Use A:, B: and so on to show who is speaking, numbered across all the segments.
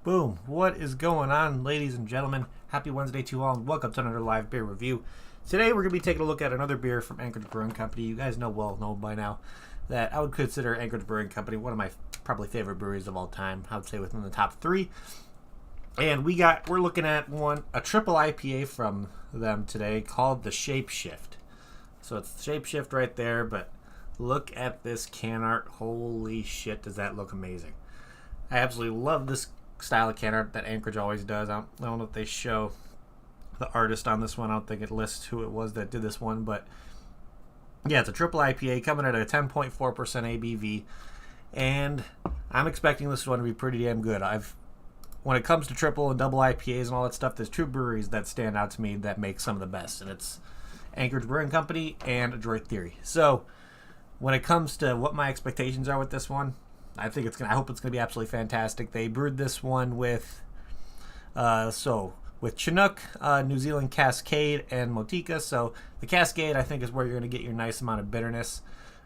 A: Boom. What is going on, ladies and gentlemen? Happy Wednesday to you all, and welcome to another live beer review. Today, we're going to be taking a look at another beer from Anchorage Brewing Company. You guys know by now that I would consider Anchorage Brewing Company one of my probably favorite breweries of all time. I would say within the top three. And we're looking at a triple IPA from them today called the Shapeshift. So it's Shapeshift right there, but look at this can art. Holy shit, does that look amazing. I absolutely love this style of can art that Anchorage always does. I don't know if they show the artist on this one. I don't think it lists who it was that did this one, but yeah, it's a triple IPA coming at a 10.4% ABV, and I'm expecting this one to be pretty damn good. When it comes to triple and double IPAs and all that stuff, there's two breweries that stand out to me that make some of the best, and it's Anchorage Brewing Company and Adroit Theory. So when it comes to what my expectations are with this one, I hope it's gonna be absolutely fantastic. They brewed this one with Chinook, New Zealand Cascade, and Motueka. So the Cascade, I think, is where you're gonna get your nice amount of bitterness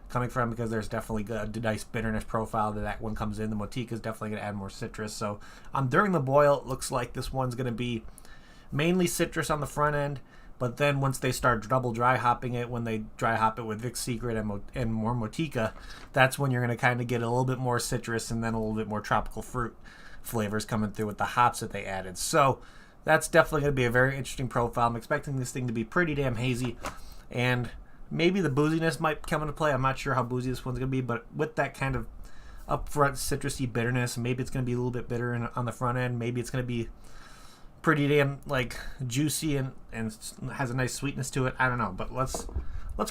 A: coming from, because there's definitely a nice bitterness profile that one comes in. The Motueka is definitely gonna add more citrus. So during the boil, it looks like this one's gonna be mainly citrus on the front end. But then once they start double dry hopping it, when they dry hop it with Vic's Secret and more Motueka, that's when you're going to kind of get a little bit more citrus and then a little bit more tropical fruit flavors coming through with the hops that they added. So that's definitely going to be a very interesting profile. I'm expecting this thing to be pretty damn hazy, and maybe the booziness might come into play. I'm not sure how boozy this one's going to be, but with that kind of upfront citrusy bitterness, maybe it's going to be a little bit bitter on the front end. Maybe it's going to be pretty damn juicy and has a nice sweetness to it. I don't know, but let's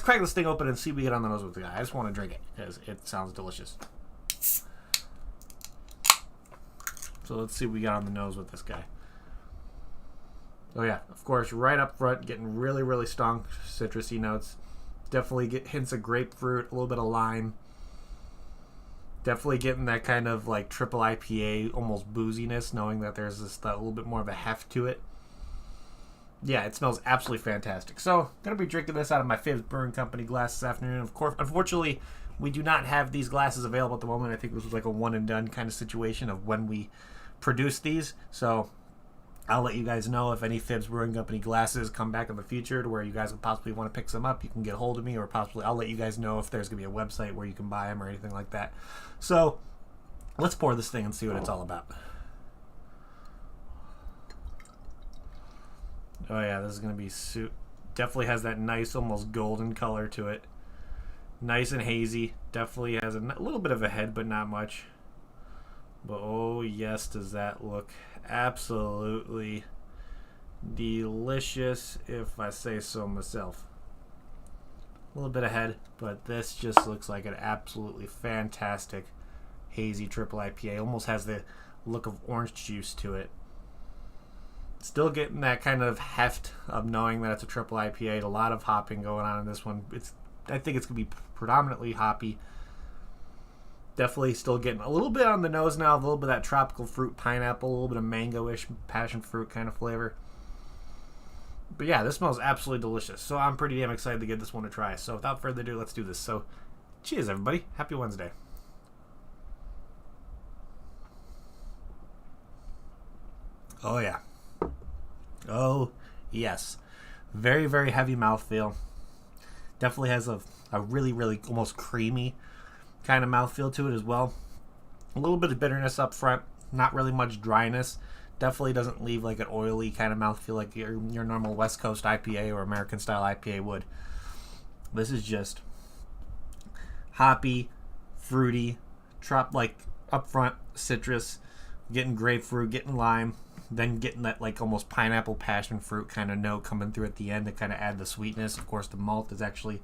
A: crack this thing open and see what we get on the nose with the guy. I just want to drink it because it sounds delicious. So let's see what we got on the nose with this guy. Oh yeah, of course, right up front, getting really, really strong citrusy notes. Definitely get hints of grapefruit, a little bit of lime. Definitely getting that kind of triple IPA, almost booziness, knowing that there's that little bit more of a heft to it. Yeah, it smells absolutely fantastic. So, I'm going to be drinking this out of my favorite brewing company glass this afternoon. Of course, unfortunately, we do not have these glasses available at the moment. I think this was like a one and done kind of situation of when we produce these. So, I'll let you guys know if any Phibbs Brewing Company glasses come back in the future to where you guys would possibly want to pick some up. You can get a hold of me, or possibly I'll let you guys know if there's going to be a website where you can buy them or anything like that. So let's pour this thing and see what it's all about. Oh yeah, this is going to be definitely has that nice almost golden color to it. Nice and hazy. Definitely has a little bit of a head, but not much. But oh yes, does that look absolutely delicious, if I say so myself. A little bit of head, but this just looks like an absolutely fantastic hazy triple IPA. Almost has the look of orange juice to it. Still getting that kind of heft of knowing that it's a triple IPA. A lot of hopping going on in this one. I think it's going to be predominantly hoppy. Definitely still getting a little bit on the nose now, a little bit of that tropical fruit, pineapple, a little bit of mango-ish, passion fruit kind of flavor. But yeah, this smells absolutely delicious. So I'm pretty damn excited to give this one a try. So without further ado, let's do this. So cheers, everybody. Happy Wednesday. Oh yeah. Oh yes. Very, very heavy mouthfeel. Definitely has a really, really almost creamy kind of mouthfeel to it as well. A little bit of bitterness up front, not really much dryness. Definitely doesn't leave like an oily kind of mouthfeel like your normal West Coast IPA or American style IPA would. This is just hoppy, fruity, up front citrus, getting grapefruit, getting lime, then getting that almost pineapple passion fruit kind of note coming through at the end to kind of add the sweetness. Of course, the malt is actually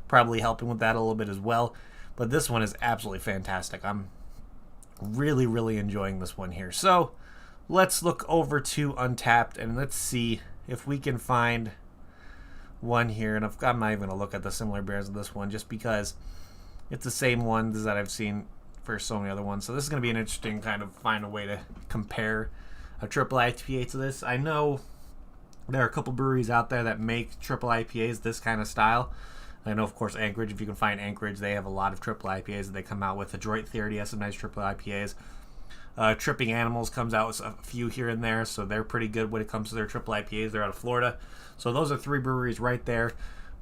A: probably helping with that a little bit as well. But this one is absolutely fantastic. I'm really, really enjoying this one here. So let's look over to Untapped and let's see if we can find one here. And I'm not even going to look at the similar beers of this one just because it's the same ones that I've seen for so many other ones. So this is going to be an interesting kind of find a way to compare a triple IPA to this. I know there are a couple breweries out there that make triple IPAs this kind of style. I know, of course, Anchorage. If you can find Anchorage, they have a lot of triple IPAs that they come out with. Adroit Theory has some nice triple IPAs. Tripping Animals comes out with a few here and there, so they're pretty good when it comes to their triple IPAs. They're out of Florida. So those are 3 breweries right there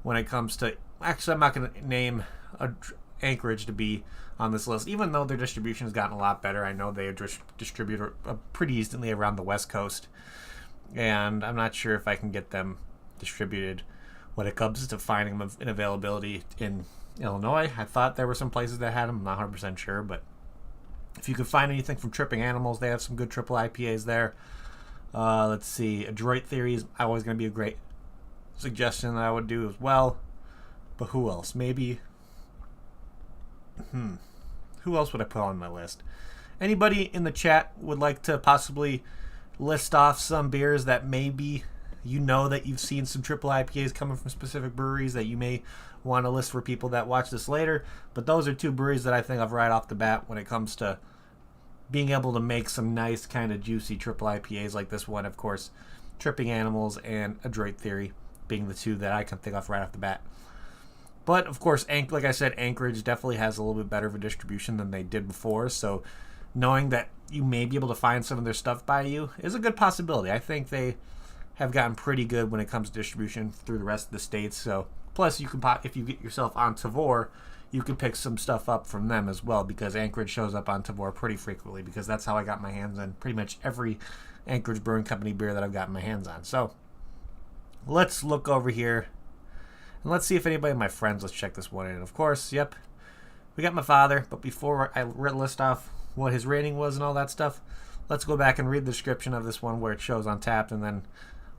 A: when it comes to... Actually, I'm not going to name Anchorage to be on this list, even though their distribution has gotten a lot better. I know they distribute pretty easily around the West Coast, and I'm not sure if I can get them distributed when it comes to finding them in availability in Illinois. I thought there were some places that had them. I'm not 100% sure, but if you can find anything from Tripping Animals, they have some good triple IPAs there. Let's see. Adroit Theory is always going to be a great suggestion that I would do as well. But who else? Maybe... Who else would I put on my list? Anybody in the chat would like to possibly list off some beers that maybe you know that you've seen some triple IPAs coming from specific breweries that you may want to list for people that watch this later? But those are 2 breweries that I think of right off the bat when it comes to being able to make some nice kind of juicy triple IPAs like this one. Of course, Tripping Animals and Adroit Theory being the 2 that I can think of right off the bat. But, of course, like I said, Anchorage definitely has a little bit better of a distribution than they did before. So knowing that you may be able to find some of their stuff by you is a good possibility. I think they have gotten pretty good when it comes to distribution through the rest of the states. So, plus, you can if you get yourself on Tavour, you can pick some stuff up from them as well, because Anchorage shows up on Tavour pretty frequently, because that's how I got my hands on pretty much every Anchorage Brewing Company beer that I've gotten my hands on. So, let's look over here. And let's see if anybody of my friends, let's check this one in. Of course, yep, we got my father. But before I list off what his rating was and all that stuff, let's go back and read the description of this one where it shows on tap, and then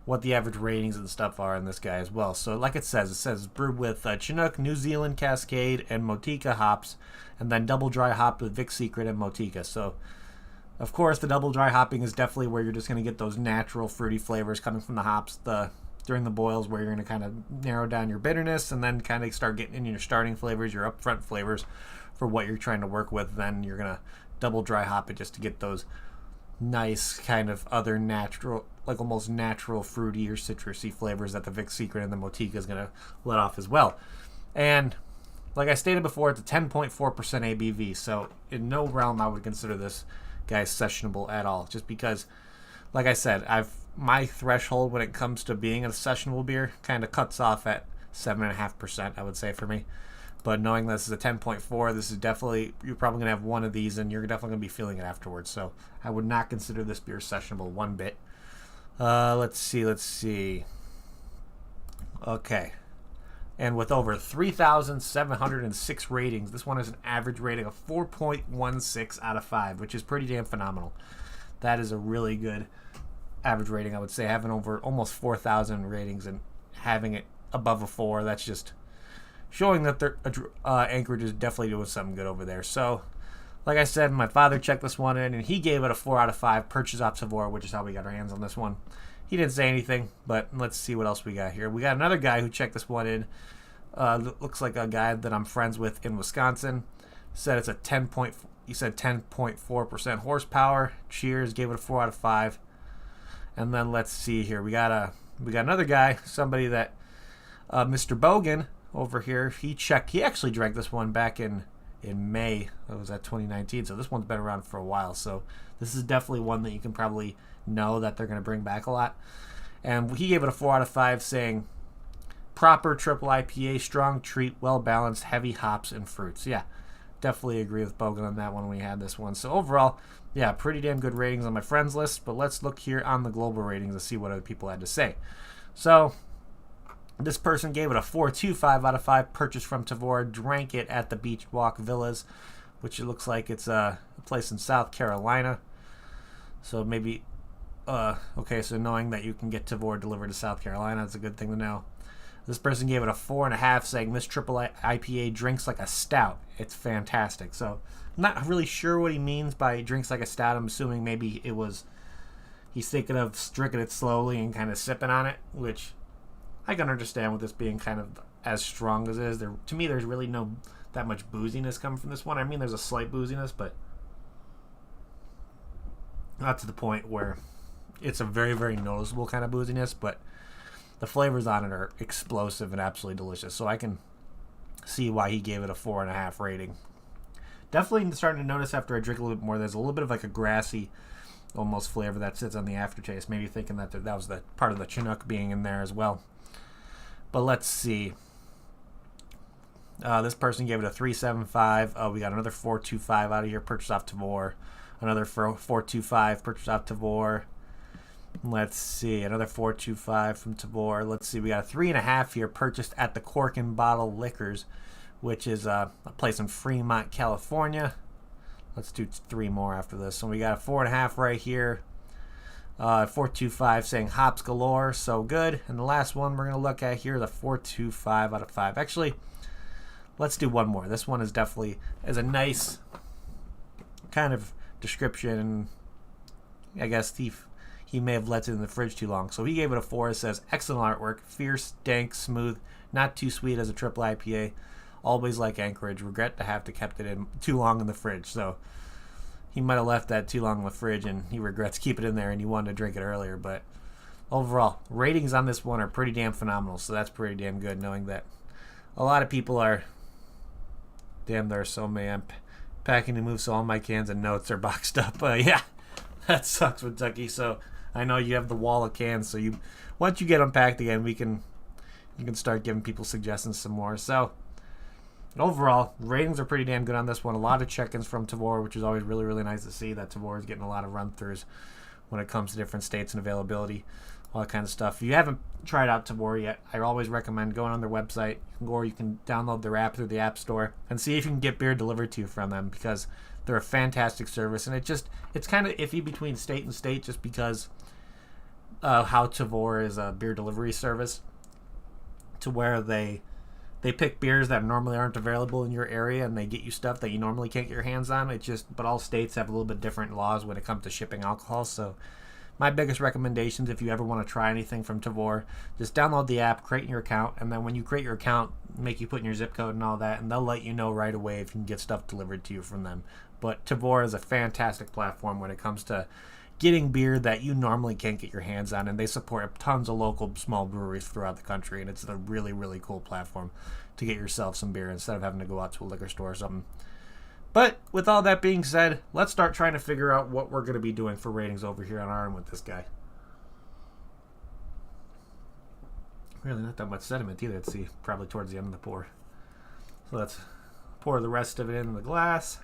A: what the average ratings and stuff are in this guy as well. So like it says brewed with Chinook, New Zealand Cascade, and Motica hops, and then double dry hopped with Vic Secret and Motica. So, of course, the double dry hopping is definitely where you're just going to get those natural fruity flavors coming from the hops during the boils, where you're going to kind of narrow down your bitterness and then kind of start getting in your starting flavors, your upfront flavors for what you're trying to work with. Then you're going to double dry hop it just to get those nice kind of other natural, like almost natural fruity or citrusy flavors that the Vic Secret and the Motica is going to let off as well. And like I stated before, it's a 10.4% ABV, so in no realm I would consider this guy sessionable at all, just because, like I said, my threshold when it comes to being a sessionable beer kind of cuts off at 7.5%, I would say, for me. But knowing this is a 10.4, this is definitely, you're probably going to have one of these and you're definitely going to be feeling it afterwards. So I would not consider this beer sessionable one bit. Let's see. Okay. And with over 3,706 ratings, this one has an average rating of 4.16 out of 5, which is pretty damn phenomenal. That is a really good average rating, I would say. Having over almost 4,000 ratings and having it above a 4, that's just showing that Anchorage is definitely doing something good over there. So, like I said, my father checked this one in, and he gave it a 4 out of 5, purchase off Tavour, which is how we got our hands on this one. He didn't say anything, but let's see what else we got here. We got another guy who checked this one in. Looks like a guy that I'm friends with in Wisconsin. Said it's a 10.4% horsepower. Cheers, gave it a 4 out of 5. And then let's see here. We got another guy, somebody that Mr. Bogan over here. He actually drank this one back in May. That was at 2019. So this one's been around for a while. So this is definitely one that you can probably know that they're going to bring back a lot. And he gave it a 4 out of 5, saying proper triple IPA, strong treat, well balanced, heavy hops and fruits. Yeah, definitely agree with Bogan on that one when we had this one. So overall, yeah, pretty damn good ratings on my friends list. But let's look here on the global ratings and see what other people had to say. So this person gave it a 4.25 out of 5, purchased from Tavour, drank it at the Beach Walk Villas, which it looks like it's a place in South Carolina. So maybe, okay, so knowing that you can get Tavour delivered to South Carolina, that's a good thing to know. This person gave it a 4.5, saying this triple IPA drinks like a stout. It's fantastic. So I'm not really sure what he means by drinks like a stout. I'm assuming maybe he's thinking of drinking it slowly and kind of sipping on it, which I can understand with this being kind of as strong as it is. To me, there's really no that much booziness coming from this one. I mean, there's a slight booziness, but not to the point where it's a very, very noticeable kind of booziness, but the flavors on it are explosive and absolutely delicious. So I can see why he gave it a 4.5 rating. definitely starting to notice after I drink a little bit more, there's a little bit of like a grassy almost flavor that sits on the aftertaste. Maybe thinking that that was the part of the Chinook being in there as well. But let's see. This person gave it a 3.75. Oh, we got another 4.25 out of here, purchased off Tavour. Another 4.25 purchased off Tavour. Let's see, another 4.25 from Tavour. Let's see, we got a 3.5 here, purchased at the Cork and Bottle Liquors, which is a place in Fremont, California. Let's do 3 more after this. So we got a 4.5 right here. 4.25 saying hops galore, so good. And the last one we're going to look at here is a 4.25 out of 5. Actually, let's do one more. This one is definitely a nice kind of description. I guess he may have left it in the fridge too long. So he gave it a 4. It says, excellent artwork, fierce, dank, smooth, not too sweet as a triple IPA. Always like Anchorage. Regret to have to kept it in too long in the fridge. So he might have left that too long in the fridge and he regrets keeping it in there and he wanted to drink it earlier. But overall, ratings on this one are pretty damn phenomenal. So that's pretty damn good, knowing that a lot of people are... Damn, there are so many. I'm packing to move, so all my cans and notes are boxed up. Yeah, that sucks, Kentucky. So I know you have the wall of cans. So once you get them packed again, you can start giving people suggestions some more. So overall, ratings are pretty damn good on this one. A lot of check-ins from Tavour, which is always really, really nice to see that Tavour is getting a lot of run-throughs when it comes to different states and availability, all that kind of stuff. If you haven't tried out Tavour yet, I always recommend going on their website, or you can download their app through the App Store and see if you can get beer delivered to you from them, because they're a fantastic service. And it's kind of iffy between state and state just because how Tavour is a beer delivery service, to where they pick beers that normally aren't available in your area and they get you stuff that you normally can't get your hands on. But all states have a little bit different laws when it comes to shipping alcohol. So my biggest recommendations, if you ever want to try anything from Tavour, just download the app, create your account, and then when you create your account, make you put in your zip code and all that, and they'll let you know right away if you can get stuff delivered to you from them. But Tavour is a fantastic platform when it comes to getting beer that you normally can't get your hands on, and they support tons of local small breweries throughout the country, and it's a really, really cool platform to get yourself some beer instead of having to go out to a liquor store or something. But with all that being said, let's start trying to figure out what we're going to be doing for ratings over here on our end with this guy. Really not that much sediment either. Let's see, probably towards the end of the pour. So let's pour the rest of it in the glass.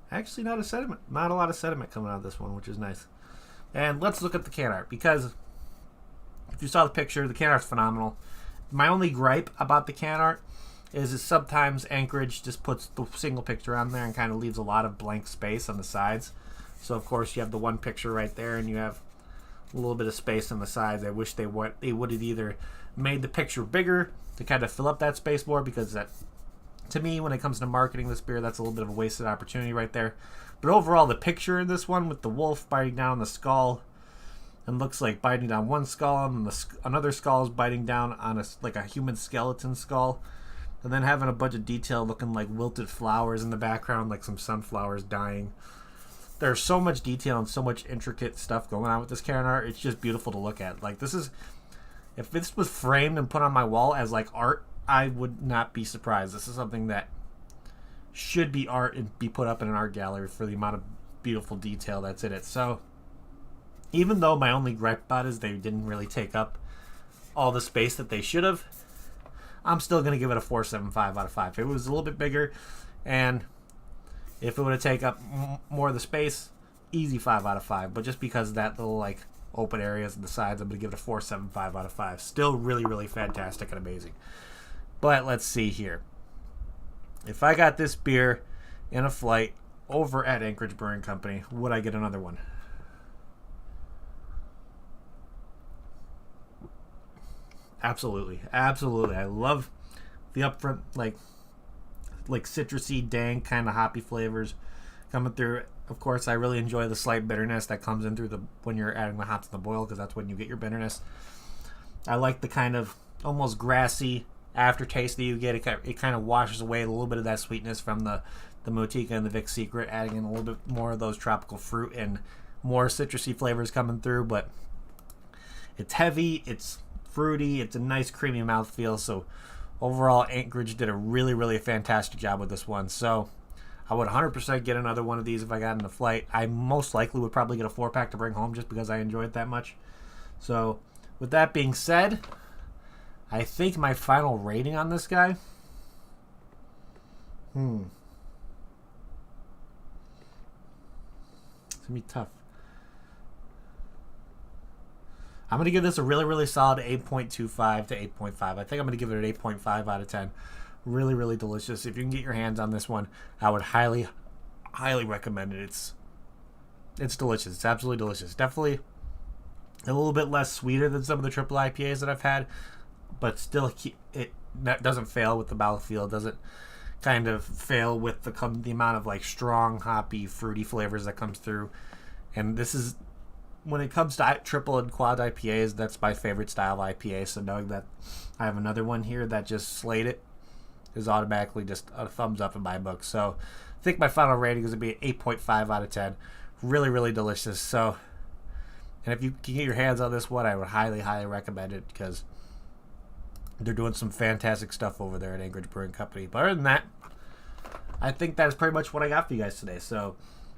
A: Actually, not a lot of sediment coming out of this one, which is nice. And let's look at the can art, because if you saw the picture, the can art's phenomenal. My only gripe about the can art is sometimes Anchorage just puts the single picture on there and kind of leaves a lot of blank space on the sides. So of course you have the one picture right there, and you have a little bit of space on the sides. I wish they would have either made the picture bigger to kind of fill up that space more, because that, to me, when it comes to marketing this beer, that's a little bit of a wasted opportunity right there. But overall, the picture in this one with the wolf biting down on the skull, and looks like biting down one skull, and another skull is biting down on a human skeleton skull, and then having a bunch of detail looking like wilted flowers in the background, like some sunflowers dying. There's so much detail and so much intricate stuff going on with this can art. It's just beautiful to look at. Like, if this was framed and put on my wall as like art, I would not be surprised. This is something that should be art and be put up in an art gallery for the amount of beautiful detail that's in it. So even though my only gripe about it is they didn't really take up all the space that they should have, I'm still going to give it a 4.75 out of 5. If it was a little bit bigger, and if it would have taken up more of the space, easy 5 out of 5. But just because of that little like open areas and the sides, I'm going to give it a 4.75 out of 5. Still really, really fantastic and amazing. But let's see here. If I got this beer in a flight over at Anchorage Brewing Company, would I get another one? Absolutely. Absolutely. I love the upfront, like citrusy, dank, kind of hoppy flavors coming through. Of course, I really enjoy the slight bitterness that comes in through when you're adding the hops in the boil, because that's when you get your bitterness. I like the kind of almost grassy aftertaste that you get. It kind of washes away a little bit of that sweetness from the Motika and the Vic Secret, adding in a little bit more of those tropical fruit and more citrusy flavors coming through. But it's heavy, it's fruity, it's a nice creamy mouthfeel. So overall, Anchorage did a really, really fantastic job with this one. So I would 100% get another one of these if I got in a flight. I most likely would probably get a 4-pack to bring home just because I enjoy it that much. So, with that being said, I think my final rating on this guy... It's going to be tough. I'm going to give this a really, really solid 8.25 to 8.5. I think I'm going to give it an 8.5 out of 10. Really, really delicious. If you can get your hands on this one, I would highly, highly recommend it. It's delicious. It's absolutely delicious. Definitely a little bit less sweeter than some of the triple IPAs that I've had, but still it doesn't fail with the mouthfeel. It doesn't kind of fail with the amount of like strong, hoppy, fruity flavors that comes through. And this is, when it comes to triple and quad IPAs, that's my favorite style of IPA. So knowing that I have another one here that just slayed it is automatically just a thumbs up in my book. So I think my final rating is going to be an 8.5 out of 10. Really, really delicious. So, and if you can get your hands on this one, I would highly, highly recommend it because they're doing some fantastic stuff over there at Anchorage Brewing Company. But other than that, I think that is pretty much what I got for you guys today. So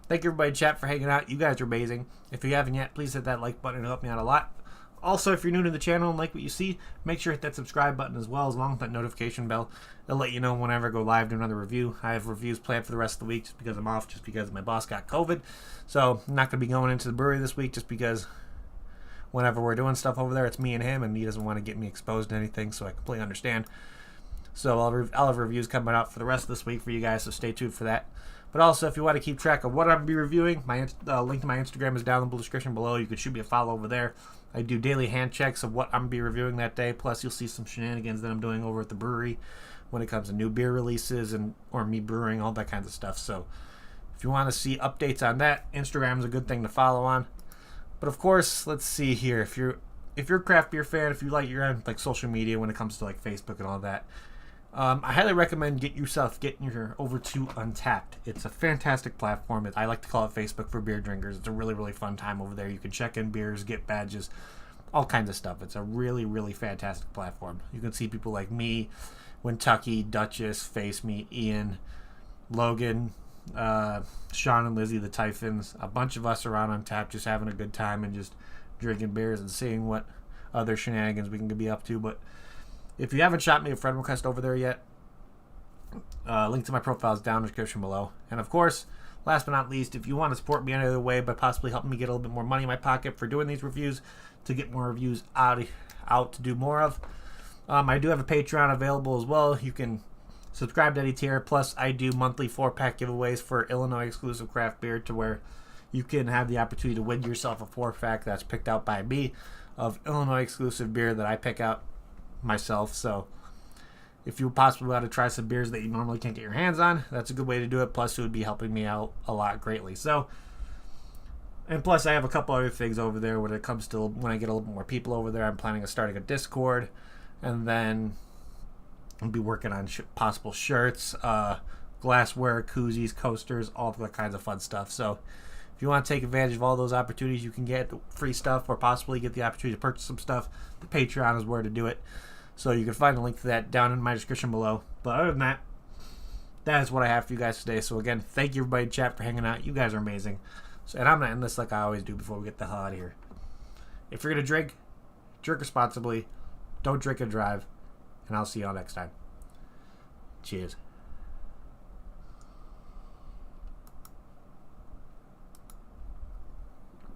A: thank you everybody in chat for hanging out. You guys are amazing. If you haven't yet, please hit that like button. It'll help me out a lot. Also, if you're new to the channel and like what you see, make sure to hit that subscribe button as well, along with that notification bell. It'll let you know whenever I go live to another review. I have reviews planned for the rest of the week just because I'm off, just because my boss got COVID. So I'm not going to be going into the brewery this week just because whenever we're doing stuff over there, it's me and him, and he doesn't want to get me exposed to anything, so I completely understand. So I'll have reviews coming out for the rest of this week for you guys, so stay tuned for that. But also, if you want to keep track of what I'm going to be reviewing, my link to my Instagram is down in the description below. You can shoot me a follow over there. I do daily hand checks of what I'm going to be reviewing that day. Plus, you'll see some shenanigans that I'm doing over at the brewery when it comes to new beer releases or me brewing, all that kinds of stuff. So if you want to see updates on that, Instagram is a good thing to follow on. But of course, let's see here. If you're a craft beer fan, if you like your own like social media when it comes to like Facebook and all that, I highly recommend getting your over to Untapped. It's a fantastic platform. I like to call it Facebook for beer drinkers. It's a really, really fun time over there. You can check in beers, get badges, all kinds of stuff. It's a really, really fantastic platform. You can see people like me, Kentucky, Duchess, Face Me, Ian, Logan, Sean and Lizzie, the Typhons. A bunch of us are on Untapped just having a good time and just drinking beers and seeing what other shenanigans we can be up to. But if you haven't shot me a friend request over there yet, link to my profile is down in the description below. And of course, last but not least, if you want to support me any other way by possibly helping me get a little bit more money in my pocket for doing these reviews, to get more reviews out to do more of, I do have a Patreon available as well. You can subscribe to any tier. Plus, I do monthly 4-pack giveaways for Illinois exclusive craft beer, to where you can have the opportunity to win yourself a 4-pack that's picked out by me of Illinois exclusive beer that I pick out myself. So if you possibly want to try some beers that you normally can't get your hands on, that's a good way to do it. Plus, it would be helping me out a lot greatly. So, and plus, I have a couple other things over there when it comes to when I get a little bit more people over there. I'm planning on starting a Discord, and then I'll be working on possible shirts, glassware, koozies, coasters, all the kinds of fun stuff. So if you want to take advantage of all those opportunities, you can get free stuff or possibly get the opportunity to purchase some stuff. The Patreon is where to do it. So you can find a link to that down in my description below. But other than that, that is what I have for you guys today. So again, thank you everybody in chat for hanging out. You guys are amazing. So, and I'm going to end this like I always do before we get the hell out of here. If you're going to drink responsibly. Don't drink and drive. And I'll see y'all next time. Cheers.